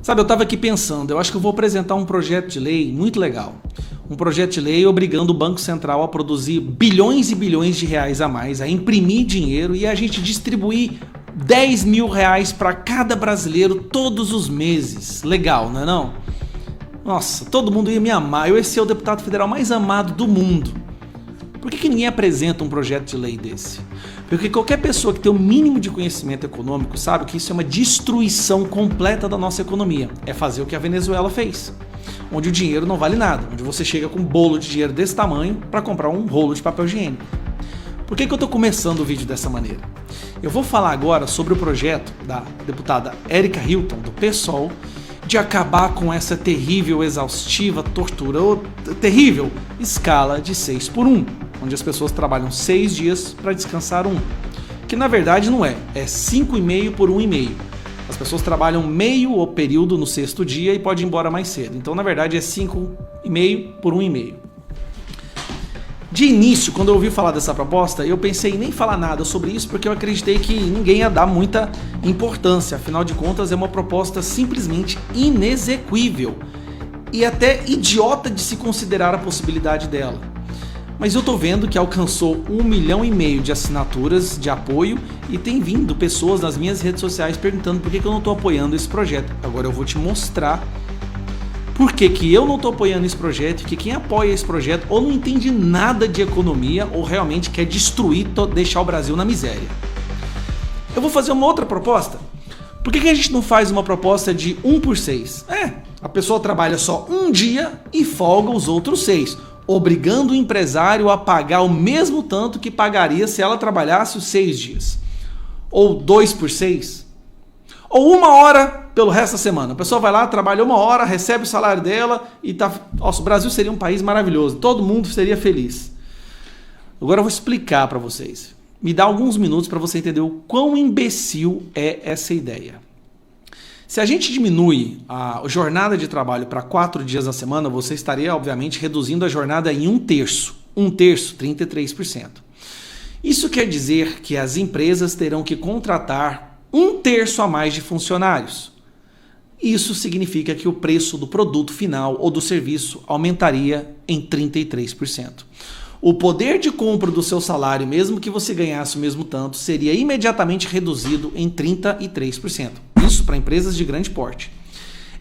Sabe, eu estava aqui pensando, eu acho que eu vou apresentar um projeto de lei muito legal. Um projeto de lei obrigando o Banco Central a produzir bilhões e bilhões de reais a mais, a imprimir dinheiro e a gente distribuir 10 mil reais para cada brasileiro todos os meses. Legal, não é não? Nossa, todo mundo ia me amar. Eu ia ser o deputado federal mais amado do mundo. Por que ninguém apresenta um projeto de lei desse? Porque qualquer pessoa que tem o mínimo de conhecimento econômico sabe que isso é uma destruição completa da nossa economia. É fazer o que a Venezuela fez, onde o dinheiro não vale nada, onde você chega com um bolo de dinheiro desse tamanho para comprar um rolo de papel higiênico. Por que eu estou começando o vídeo dessa maneira? Eu vou falar agora sobre o projeto da deputada Érica Hilton, do PSOL, de acabar com essa terrível, exaustiva, terrível escala de 6x1, onde as pessoas trabalham 6 dias para descansar 1. Que na verdade não é 5,5 por 1,5. As pessoas trabalham meio período no 6º dia e podem ir embora mais cedo. Então na verdade é 5,5 por 1,5. De início, quando eu ouvi falar dessa proposta, eu pensei em nem falar nada sobre isso porque eu acreditei que ninguém ia dar muita importância. Afinal de contas, é uma proposta simplesmente inexequível e até idiota de se considerar a possibilidade dela. Mas eu tô vendo que alcançou 1,5 milhão de assinaturas de apoio e tem vindo pessoas nas minhas redes sociais perguntando por que eu não tô apoiando esse projeto. Agora eu vou te mostrar por que eu não estou apoiando esse projeto e que quem apoia esse projeto ou não entende nada de economia ou realmente quer destruir, deixar o Brasil na miséria. Eu vou fazer uma outra proposta. Por que a gente não faz uma proposta de 1 por 6? A pessoa trabalha só um dia e folga os outros 6, obrigando o empresário a pagar o mesmo tanto que pagaria se ela trabalhasse os 6 dias. Ou 2 por 6. Ou 1 hora pelo resto da semana. A pessoa vai lá, trabalha 1 hora, recebe o salário dela e tá... Nossa, o Brasil seria um país maravilhoso. Todo mundo seria feliz. Agora eu vou explicar para vocês. Me dá alguns minutos para você entender o quão imbecil é essa ideia. Se a gente diminui a jornada de trabalho para 4 dias na semana, você estaria, obviamente, reduzindo a jornada em 1/3. 1/3, 33%. Isso quer dizer que as empresas terão que contratar 1/3 a mais de funcionários. Isso significa que o preço do produto final ou do serviço aumentaria em 33%. O poder de compra do seu salário, mesmo que você ganhasse o mesmo tanto, seria imediatamente reduzido em 33%. Isso para empresas de grande porte.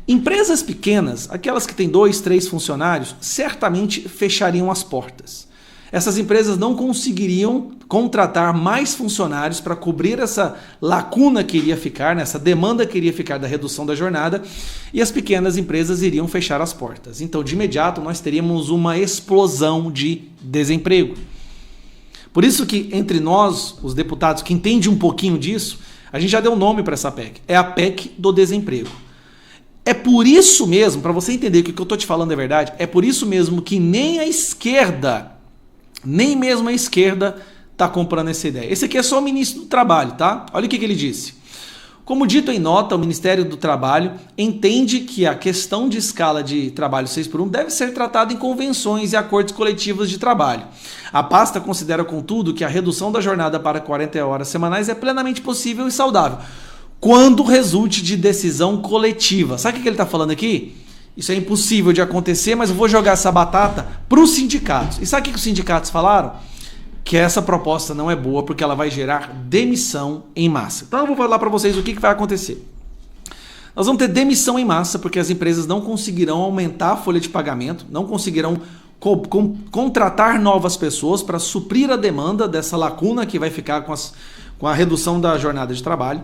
Empresas pequenas, aquelas que têm 2, 3 funcionários, certamente fechariam as portas. Essas empresas não conseguiriam contratar mais funcionários para cobrir essa lacuna que iria ficar, essa demanda que iria ficar da redução da jornada, e as pequenas empresas iriam fechar as portas. Então, de imediato, nós teríamos uma explosão de desemprego. Por isso que, entre nós, os deputados que entendem um pouquinho disso, a gente já deu nome para essa PEC. É a PEC do desemprego. É por isso mesmo, para você entender que o que eu estou te falando é verdade, é por isso mesmo que nem a esquerda, nem mesmo a esquerda está comprando essa ideia. Esse aqui é só o ministro do Trabalho, tá? Olha o que ele disse. Como dito em nota, o Ministério do Trabalho entende que a questão de escala de trabalho 6x1 deve ser tratada em convenções e acordos coletivos de trabalho. A pasta considera, contudo, que a redução da jornada para 40 horas semanais é plenamente possível e saudável, quando resulte de decisão coletiva. Sabe o que ele está falando aqui? Isso é impossível de acontecer, mas eu vou jogar essa batata para os sindicatos. E sabe o que os sindicatos falaram? Que essa proposta não é boa porque ela vai gerar demissão em massa. Então eu vou falar para vocês o que vai acontecer. Nós vamos ter demissão em massa porque as empresas não conseguirão aumentar a folha de pagamento, não conseguirão contratar novas pessoas para suprir a demanda dessa lacuna que vai ficar com a redução da jornada de trabalho.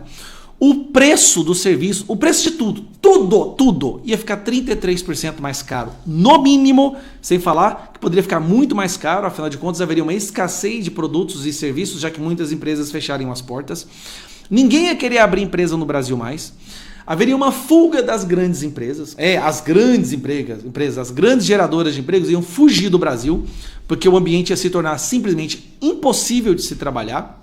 O preço do serviço, o preço de tudo, ia ficar 33% mais caro, no mínimo, sem falar que poderia ficar muito mais caro, afinal de contas haveria uma escassez de produtos e serviços, já que muitas empresas fechariam as portas. Ninguém ia querer abrir empresa no Brasil mais. Haveria uma fuga das grandes empresas. As grandes empresas, as grandes geradoras de empregos iam fugir do Brasil, porque o ambiente ia se tornar simplesmente impossível de se trabalhar.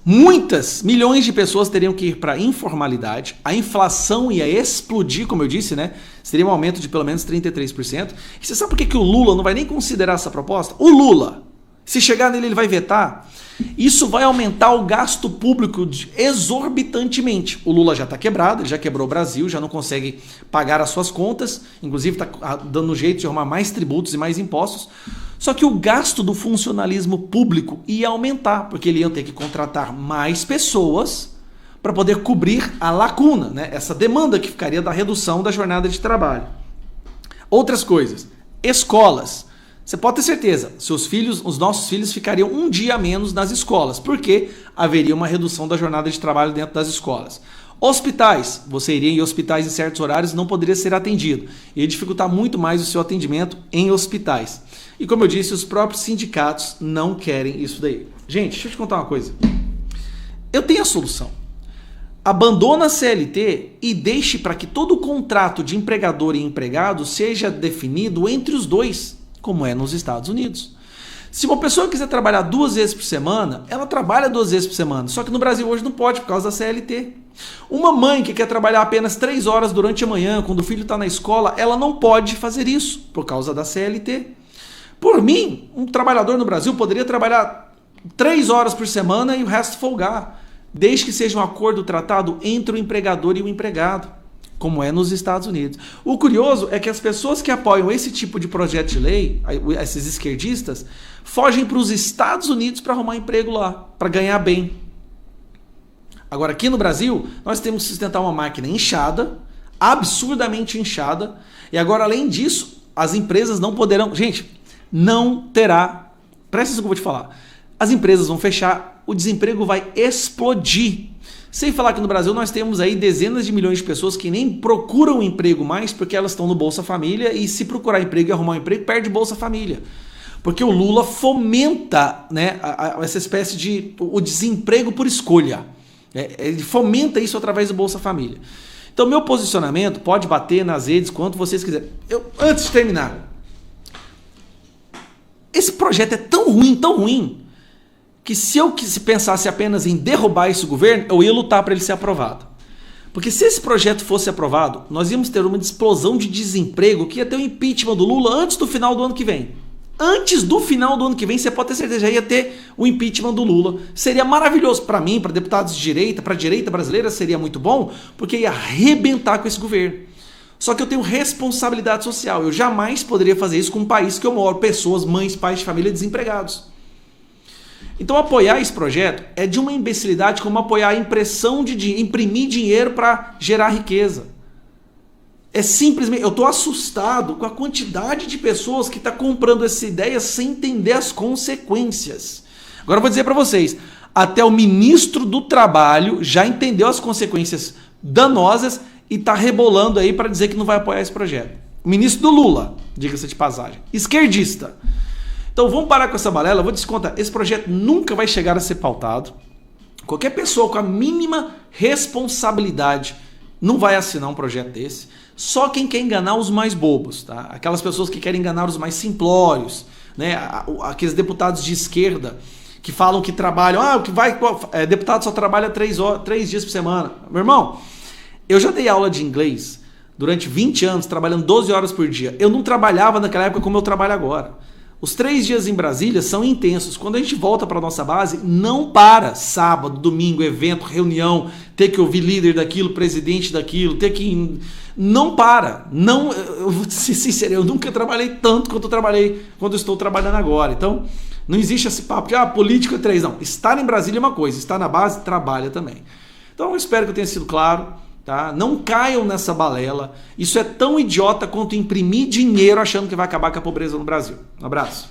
Milhões de pessoas teriam que ir para a informalidade, a inflação ia explodir, como eu disse, né? Seria um aumento de pelo menos 33%. E você sabe por que o Lula não vai nem considerar essa proposta? O Lula, se chegar nele, ele vai vetar. Isso vai aumentar o gasto público exorbitantemente. O Lula já está quebrado, ele já quebrou o Brasil, já não consegue pagar as suas contas, inclusive está dando jeito de arrumar mais tributos e mais impostos. Só que o gasto do funcionalismo público ia aumentar, porque ele ia ter que contratar mais pessoas para poder cobrir a lacuna, né? Essa demanda que ficaria da redução da jornada de trabalho. Outras coisas, escolas. Você pode ter certeza, os nossos filhos ficariam um dia a menos nas escolas, porque haveria uma redução da jornada de trabalho dentro das escolas. Hospitais, você iria em hospitais em certos horários e não poderia ser atendido. Ia dificultar muito mais o seu atendimento em hospitais. E como eu disse, os próprios sindicatos não querem isso daí. Gente, deixa eu te contar uma coisa. Eu tenho a solução. Abandona a CLT e deixe para que todo o contrato de empregador e empregado seja definido entre os dois, como é nos Estados Unidos. Se uma pessoa quiser trabalhar 2 vezes por semana, ela trabalha 2 vezes por semana. Só que no Brasil hoje não pode por causa da CLT. Uma mãe que quer trabalhar apenas 3 horas durante a manhã, quando o filho está na escola, ela não pode fazer isso por causa da CLT. Por mim, um trabalhador no Brasil poderia trabalhar 3 horas por semana e o resto folgar, desde que seja um acordo tratado entre o empregador e o empregado, como é nos Estados Unidos. O curioso é que as pessoas que apoiam esse tipo de projeto de lei, esses esquerdistas, fogem para os Estados Unidos para arrumar emprego lá, para ganhar bem. Agora, aqui no Brasil, nós temos que sustentar uma máquina inchada, absurdamente inchada, e agora, além disso, as empresas não poderão... Gente, não terá... Presta atenção que eu vou te falar. As empresas vão fechar, o desemprego vai explodir. Sem falar que no Brasil nós temos aí dezenas de milhões de pessoas que nem procuram emprego mais porque elas estão no Bolsa Família e se procurar emprego e arrumar um emprego, perde Bolsa Família. Porque o Lula fomenta, né, essa espécie de o desemprego por escolha. Ele fomenta isso através do Bolsa Família. Então meu posicionamento pode bater nas redes quanto vocês quiserem. Antes de terminar, esse projeto é tão ruim, que se eu pensasse apenas em derrubar esse governo, eu ia lutar para ele ser aprovado. Porque se esse projeto fosse aprovado, nós íamos ter uma explosão de desemprego que ia ter o impeachment do Lula antes do final do ano que vem. Antes do final do ano que vem, você pode ter certeza, já ia ter o impeachment do Lula. Seria maravilhoso para mim, para deputados de direita, para a direita brasileira, seria muito bom, porque ia arrebentar com esse governo. Só que eu tenho responsabilidade social. Eu jamais poderia fazer isso com um país que eu moro, pessoas, mães, pais de família desempregados. Então apoiar esse projeto é de uma imbecilidade como apoiar a impressão de imprimir dinheiro para gerar riqueza. É simplesmente, eu estou assustado com a quantidade de pessoas que está comprando essa ideia sem entender as consequências. Agora eu vou dizer para vocês, até o ministro do Trabalho já entendeu as consequências danosas e está rebolando aí para dizer que não vai apoiar esse projeto. O ministro do Lula, diga-se de passagem, esquerdista. Então vamos parar com essa balela, eu vou te contar, esse projeto nunca vai chegar a ser pautado. Qualquer pessoa com a mínima responsabilidade não vai assinar um projeto desse. Só quem quer enganar os mais bobos, tá? Aquelas pessoas que querem enganar os mais simplórios, né? Aqueles deputados de esquerda que falam que trabalham, deputado só trabalha 3 dias por semana. Meu irmão, eu já dei aula de inglês durante 20 anos, trabalhando 12 horas por dia. Eu não trabalhava naquela época como eu trabalho agora. Os 3 dias em Brasília são intensos. Quando a gente volta para a nossa base, não para. Sábado, domingo, evento, reunião, ter que ouvir líder daquilo, presidente daquilo, ter que... Não para. Não, eu vou ser sincero, eu nunca trabalhei tanto quanto eu trabalhei quando eu estou trabalhando agora. Então, não existe esse papo que político é 3. Não, estar em Brasília é uma coisa, estar na base, trabalha também. Então, eu espero que eu tenha sido claro. Tá? Não caiam nessa balela. Isso é tão idiota quanto imprimir dinheiro achando que vai acabar com a pobreza no Brasil. Um abraço.